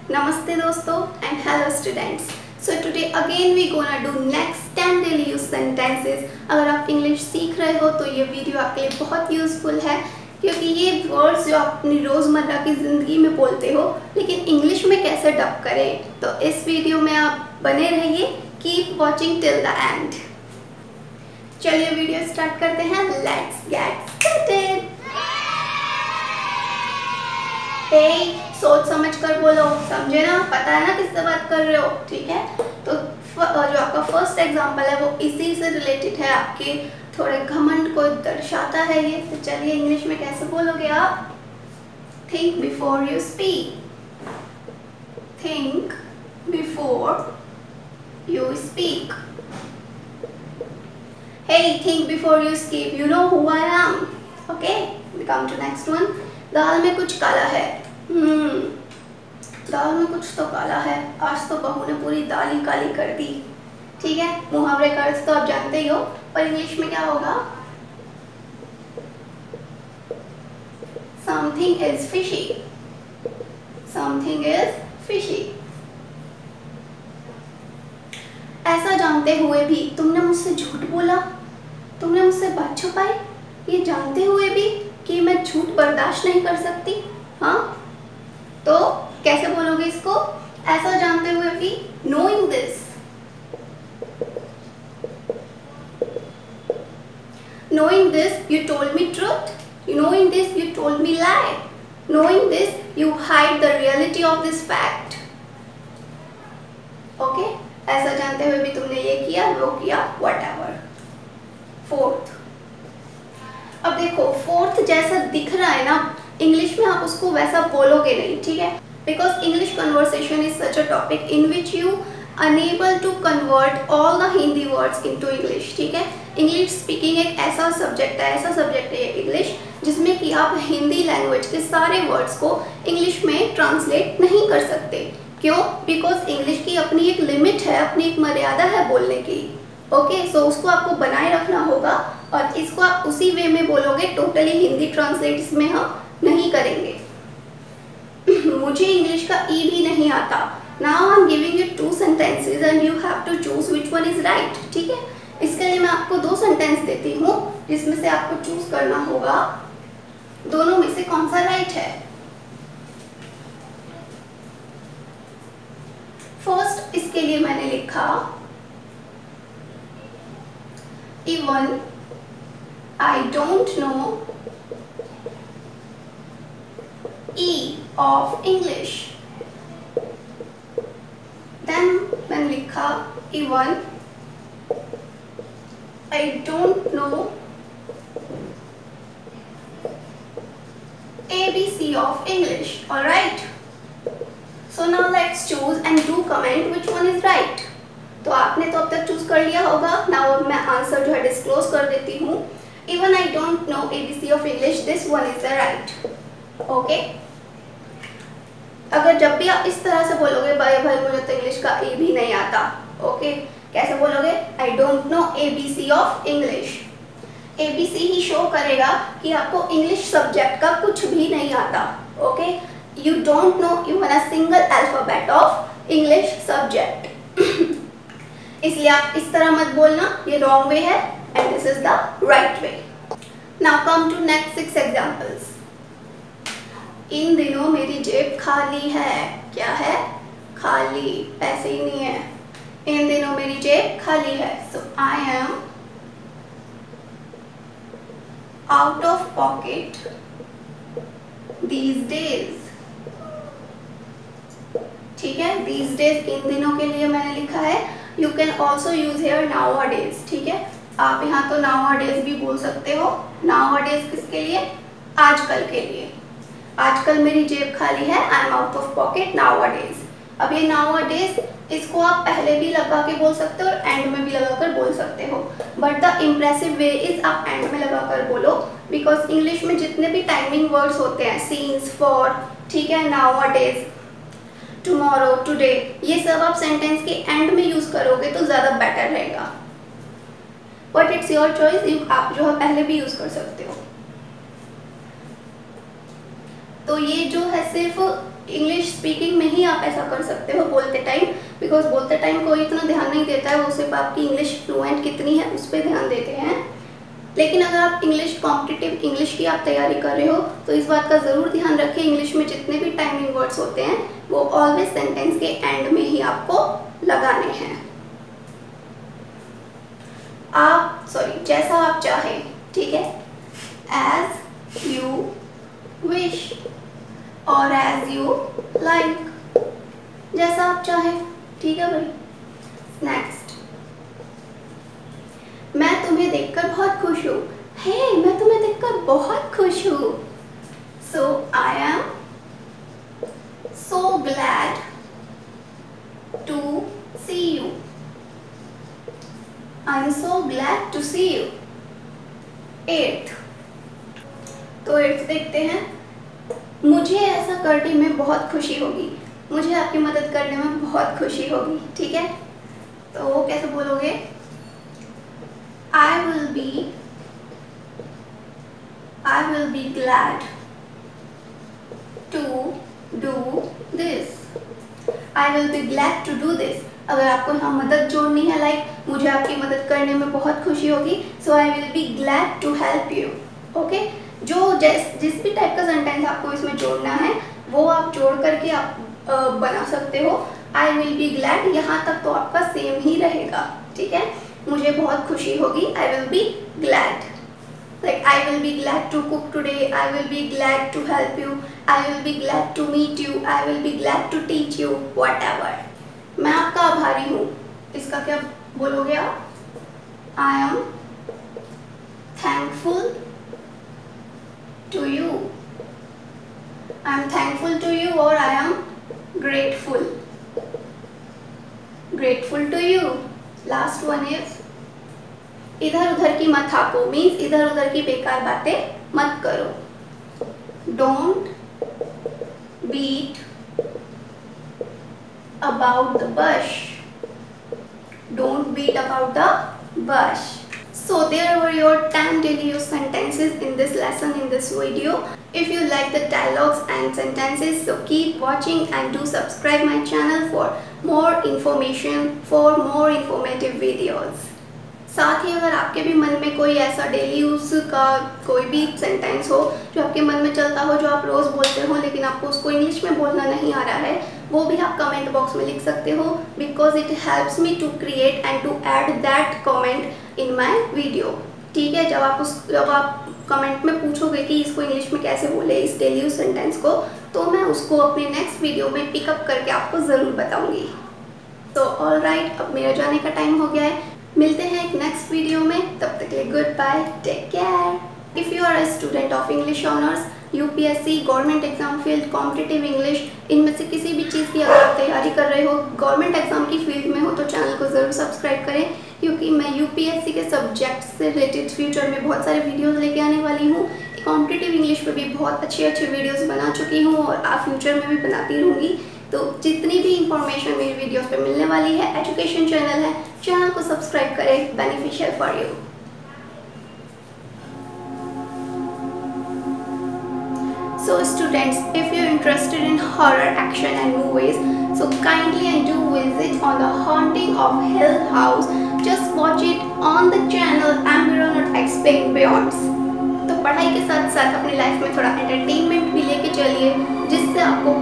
Namaste dosto and hello students. So today again we gonna do next 10 daily use sentences. अगर आप English सीख रहे हो तो ये वीडियो आपके लिए बहुत यूजफुल है क्योंकि ये वर्ड्स जो आप अपनी रोज़मर्रा की ज़िंदगी में बोलते हो लेकिन इंग्लिश में कैसे डब करें, तो इस वीडियो में आप बने रहिए. Keep watching till the end. चलिए वीडियो स्टार्ट करते हैं. Let's get started. सोच समझ कर बोलो, समझे ना, पता है ना किससे बात कर रहे हो, ठीक है. तो जो आपका फर्स्ट एग्जांपल है वो इसी से रिलेटेड है, आपके थोड़े घमंड को दर्शाता है ये. तो चलिए इंग्लिश में कैसे बोलोगे आप. Think before you speak. Think before you speak. Hey, think before you speak. You know who I am. Okay, we come to next one. दाल में कुछ काला है. दाल में कुछ तो काला है. आज तो बहू ने पूरी दाल ही काली कर दी. ठीक है, मुहावरे का अर्थ तो आप जानते ही हो, पर इंग्लिश में क्या होगा. Something is fishy. Something is fishy. ऐसा जानते हुए भी तुमने मुझसे झूठ बोला, तुमने मुझसे बात छुपाई, ये जानते हुए भी कि मैं झूठ बर्दाश्त नहीं कर सकती. हाँ, तो कैसे बोलोगे इसको. ऐसा जानते हुए भी, knowing this. Knowing this, you told me truth. Knowing this, you told me lie. Knowing this, you hide the reality of this fact. Okay? ऐसा जानते हुए भी तुमने ये किया, वो किया, whatever. फोर्थ. अब देखो, फोर्थ जैसा दिख रहा है ना, इंग्लिश में आप उसको वैसा बोलोगे नहीं, ठीक है. Because English conversation is such a topic in which you unable to convert all the Hindi words into English. ठीक है, इंग्लिश स्पीकिंग एक ऐसा सब्जेक्ट है इंग्लिश, जिसमें कि आप हिंदी लैंग्वेज के सारे वर्ड्स को इंग्लिश में ट्रांसलेट नहीं कर सकते. क्यों. बिकॉज इंग्लिश की अपनी एक लिमिट है, अपनी एक मर्यादा है बोलने की. ओके, सो उसको आपको बनाए रखना होगा और इसको आप उसी वे में बोलोगे. टोटली हिंदी ट्रांसलेट इसमें हम नहीं करेंगे. मुझे इंग्लिश का ई भी नहीं आता. Now I am giving you 2 sentences and you have to choose which one is right. ठीक है, इसके लिए मैं आपको 2 सेंटेंस देती हूँ जिसमें से आपको चूज करना होगा दोनों में से कौन सा राइट है. फर्स्ट, इसके लिए मैंने लिखा even I don't know E of English. Then मैंने लिखा even I don't know ABC of English. All right. So now let's choose and do comment which one is right. तो आपने तो अब तक चूज कर लिया होगा. नाउ मैं आंसर जो है डिस्क्लोज कर देती हूँ. Even I don't know ABC of English, this one is the right. Okay, अगर जब भी आप इस तरह से बोलोगे, भाई मुझे तो इंग्लिश का ए भी नहीं आता. ओके, कैसे बोलोगे. I don't know ABC of English. ABC he show करेगा कि आपको इंग्लिश सब्जेक्ट का कुछ भी नहीं आता. Okay, you don't know even a single alphabet of English subject. इसलिए आप इस तरह मत बोलना, ये रॉन्ग वे है and this is the right way. Now come to next 6 examples. इन दिनों मेरी जेब खाली है. क्या है. खाली, पैसे ही नहीं है. इन दिनों मेरी जेब खाली है. So I am out of pocket these days. ठीक है, these days इन दिनों के लिए मैंने लिखा है. You can also use here nowadays. ठीक है, आप यहाँ तो nowadays भी बोल सकते हो. nowadays किसके लिए. आजकल के लिए. आजकल मेरी जेब खाली है. I am out of pocket nowadays. अब ये nowadays इसको आप पहले भी लगा के बोल सकते हो और एंड में भी लगा कर बोल सकते हो. But the impressive way is आप एंड में लगा कर बोलो. बिकॉज इंग्लिश में जितने भी टाइमिंग वर्ड्स होते हैं, सीन्स, फॉर, ठीक है, nowadays, टुमारो, टुडे, ये सब आप सेंटेंस के एंड में यूज करोगे तो ज्यादा बेटर रहेगा. बट इट्स योर चॉइस, आप जो है पहले भी यूज कर सकते हो. तो ये जो है सिर्फ इंग्लिश स्पीकिंग में ही आप ऐसा कर सकते हो बोलते टाइम, बिकॉज बोलते टाइम कोई इतना ध्यान नहीं देता है, वो सिर्फ आपकी इंग्लिश फ्लुएंट कितनी है उस पर ध्यान देते हैं। लेकिन अगर आप इंग्लिश कॉम्पिटिटिव इंग्लिश की आप तैयारी कर रहे हो तो इस बात का ज़रूर ध्यान रखें, इंग्लिश में जितने भी टाइमिंग वर्ड्स होते हैं वो ऑलवेज सेंटेंस के एंड में ही आपको लगाने हैं। जैसा आप चाहें, ठीक है, एज यू विश और एज यू लाइक, जैसा आप चाहें, ठीक है भाई। नेक्स्ट, मैं तुम्हें देखकर बहुत खुश हूँ। हे, मैं तुम्हें देखकर बहुत खुश हूँ। So I am so glad to see you. I am so glad to see you. Eighth, तो एट्थ देखते हैं। मुझे ऐसा करने में बहुत खुशी होगी। मुझे आपकी मदद करने में बहुत खुशी होगी, ठीक है। तो कैसे बोलोगे? I will be glad to do this. I will be glad to do this. अगर आपको यहाँ मदद जोड़नी है, लाइक मुझे आपकी मदद करने में बहुत खुशी होगी, so I will be glad to help you. Okay, जो जिस भी टाइप का सेंटेंस आपको इसमें जोड़ना है वो आप जोड़ करके आप बना सकते हो। I will be glad यहाँ तक तो आपका सेम ही रहेगा, ठीक है। मुझे बहुत खुशी होगी, I will be glad. Like I will be glad to cook today, I will be glad to help you, I will be glad to meet you, I will be glad to teach you, whatever. मैं आपका आभारी हूँ, इसका क्या बोलोगे आप? I am thankful to you. I am thankful to you or I am grateful. Grateful to you. Last one is इधर उधर की मत हाको, मीन्स इधर उधर की बेकार बातें मत करो। Don't beat about the bush. Don't beat about the bush. So there were your 10 daily use sentences in this lesson, in this video. If you like the dialogues and sentences, so keep watching and do subscribe my channel for more information, for more informative videos. साथ ही अगर आपके भी मन में कोई ऐसा daily use का कोई भी सेंटेंस हो जो आपके मन में चलता हो, जो आप रोज़ बोलते हो लेकिन आपको उसको इंग्लिश में बोलना नहीं आ रहा है, वो भी आप कमेंट बॉक्स में लिख सकते हो, because it helps me to create and to add that comment in my video, ठीक है। जब आप कमेंट में पूछोगे कि इसको इंग्लिश में कैसे बोले इस डेली यूज सेंटेंस को, तो मैं उसको अपने नेक्स्ट वीडियो में पिकअप करके आपको ज़रूर बताऊँगी। तो ऑलराइट, अब मेरा जाने का टाइम हो गया है, मिलते हैं एक नेक्स्ट वीडियो में, तब तक के लिए goodbye, take care. If you are a student of English honours, UPSC, government exam field, competitive English, इनमें से किसी भी चीज़ की अगर आप तैयारी कर रहे हो, गवर्नमेंट एग्जाम की फील्ड में हो, तो चैनल को ज़रूर सब्सक्राइब करें, क्योंकि मैं यूपीएससी के सब्जेक्ट से रिलेटेड फ्यूचर में बहुत सारे वीडियोस लेके आने वाली हूँ। कॉम्पिटिटिव इंग्लिश पे भी बहुत अच्छे वीडियोस बना चुकी हूँ और फ्यूचर में भी बनाती रहूँगी। तो जितनी भी इंफॉर्मेशन मेरी वीडियोस पे मिलने वाली है, एजुकेशन चैनल है, चैनल को सब्सक्राइब करें, beneficial for you. So students, if you're interested in horror, action and movies, so kindly and do visit on The Haunting of Hill House. Just watch it on the channel Environment Explained Beyond. तो पढ़ाई के साथ साथ अपनी life में थोड़ा entertainment भी लेके चलिए, जिससे आपको